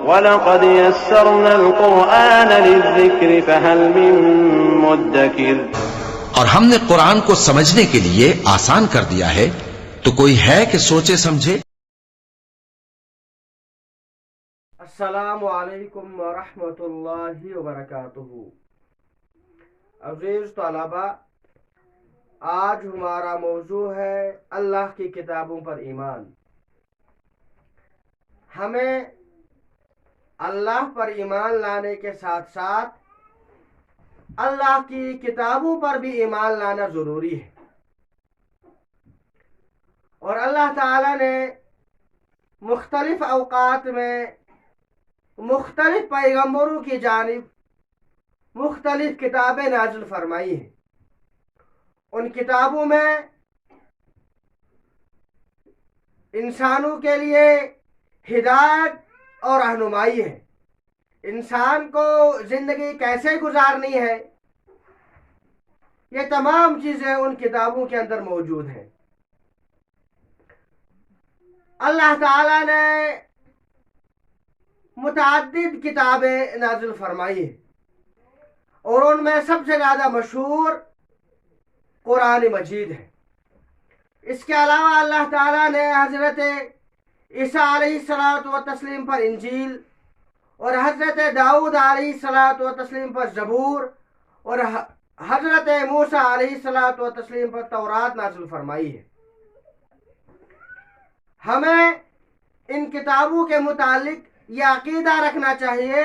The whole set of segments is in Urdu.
وَلَقَدْ يَسَّرْنَا الْقُرْآنَ لِلذِّكْرِ فَهَلْ مِن مُّدَّكِرٍ۔ اور ہم نے قرآن کو سمجھنے کے لیے آسان کر دیا ہے، تو کوئی ہے کہ سوچے سمجھے؟ السلام علیکم ورحمۃ اللہ وبرکاتہ۔ عزیز طلباء، آج ہمارا موضوع ہے اللہ کی کتابوں پر ایمان۔ ہمیں اللہ پر ایمان لانے کے ساتھ ساتھ اللہ کی کتابوں پر بھی ایمان لانا ضروری ہے، اور اللہ تعالی نے مختلف اوقات میں مختلف پیغمبروں کی جانب مختلف کتابیں نازل فرمائی ہیں۔ ان کتابوں میں انسانوں کے لیے ہدایت اور رہنمائی ہے، انسان کو زندگی کیسے گزارنی ہے، یہ تمام چیزیں ان کتابوں کے اندر موجود ہیں۔ اللہ تعالی نے متعدد کتابیں نازل فرمائی ہیں، اور ان میں سب سے زیادہ مشہور قرآن مجید ہے۔ اس کے علاوہ اللہ تعالیٰ نے حضرت عیسیٰ علیہ السلام پر انجیل، اور حضرت داؤد علیہ السلام پر زبور، اور حضرت موسیٰ علیہ السلام پر تورات نازل فرمائی ہے۔ ہمیں ان کتابوں کے متعلق یہ عقیدہ رکھنا چاہیے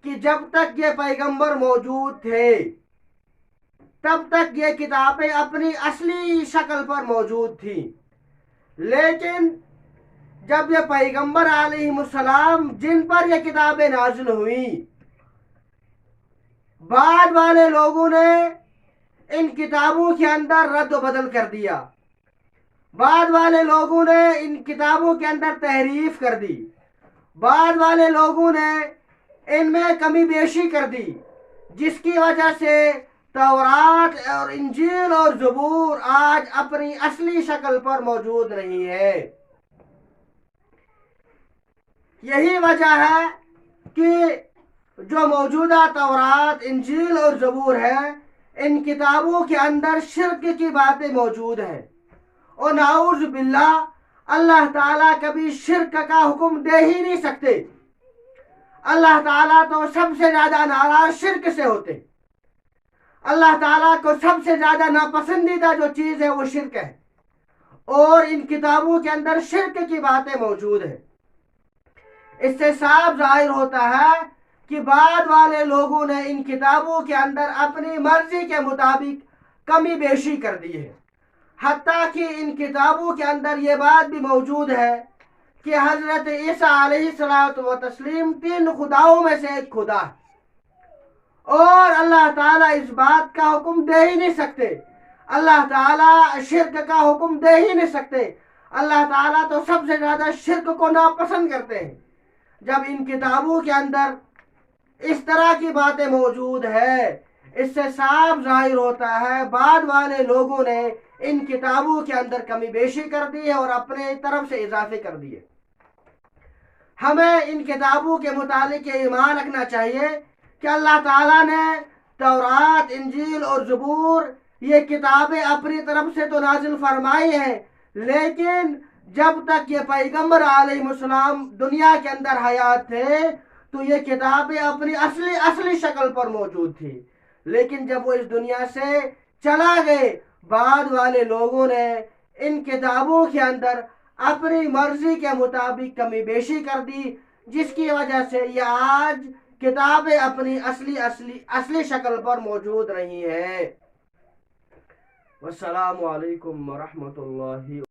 کہ جب تک یہ پیغمبر موجود تھے تب تک یہ کتابیں اپنی اصلی شکل پر موجود تھیں، لیکن جب یہ پیغمبر علیہ السلام جن پر یہ کتابیں نازل ہوئیں، بعد والے لوگوں نے ان کتابوں کے اندر رد و بدل کر دیا، بعد والے لوگوں نے ان کتابوں کے اندر تحریف کر دی، بعد والے لوگوں نے ان میں کمی بیشی کر دی، جس کی وجہ سے تورات اور انجیل اور زبور آج اپنی اصلی شکل پر موجود نہیں ہے۔ یہی وجہ ہے کہ جو موجودہ تورات، انجیل اور زبور ہے، ان کتابوں کے اندر شرک کی باتیں موجود ہیں، اور نعوذ باللہ اللہ تعالیٰ کبھی شرک کا حکم دے ہی نہیں سکتے۔ اللہ تعالیٰ تو سب سے زیادہ ناراض شرک سے ہوتے۔ اللہ تعالیٰ کو سب سے زیادہ ناپسندیدہ جو چیز ہے وہ شرک ہے، اور ان کتابوں کے اندر شرک کی باتیں موجود ہیں۔ اس سے صاف ظاہر ہوتا ہے کہ بعد والے لوگوں نے ان کتابوں کے اندر اپنی مرضی کے مطابق کمی بیشی کر دی ہے، حتیٰ کہ ان کتابوں کے اندر یہ بات بھی موجود ہے کہ حضرت عیسیٰ علیہ السلام 3 خداؤں میں سے ایک خدا ہے، اور اللہ تعالیٰ اس بات کا حکم دے ہی نہیں سکتے، اللہ تعالیٰ شرک کا حکم دے ہی نہیں سکتے۔ اللہ تعالیٰ تو سب سے زیادہ شرک کو ناپسند کرتے ہیں۔ جب ان کتابوں کے اندر اس طرح کی باتیں موجود ہے، اس سے صاف ظاہر ہوتا ہے بعد والے لوگوں نے ان کتابوں کے اندر کمی بیشی کر دی ہے اور اپنے طرف سے اضافے کر دیے۔ ہمیں ان کتابوں کے متعلق یہ ایمان رکھنا چاہیے کہ اللہ تعالیٰ نے تورات، انجیل اور زبور یہ کتابیں اپنی طرف سے تو نازل فرمائی ہیں، لیکن جب تک یہ پیغمبر علیہ السلام دنیا کے اندر حیات تھے تو یہ کتابیں اپنی اصلی شکل پر موجود تھی، لیکن جب وہ اس دنیا سے چلا گئے، بعد والے لوگوں نے ان کتابوں کے اندر اپنی مرضی کے مطابق کمی بیشی کر دی، جس کی وجہ سے یہ آج کتابیں اپنی اصلی شکل پر موجود نہیں ہیں۔ والسلام علیکم ورحمۃ اللہ۔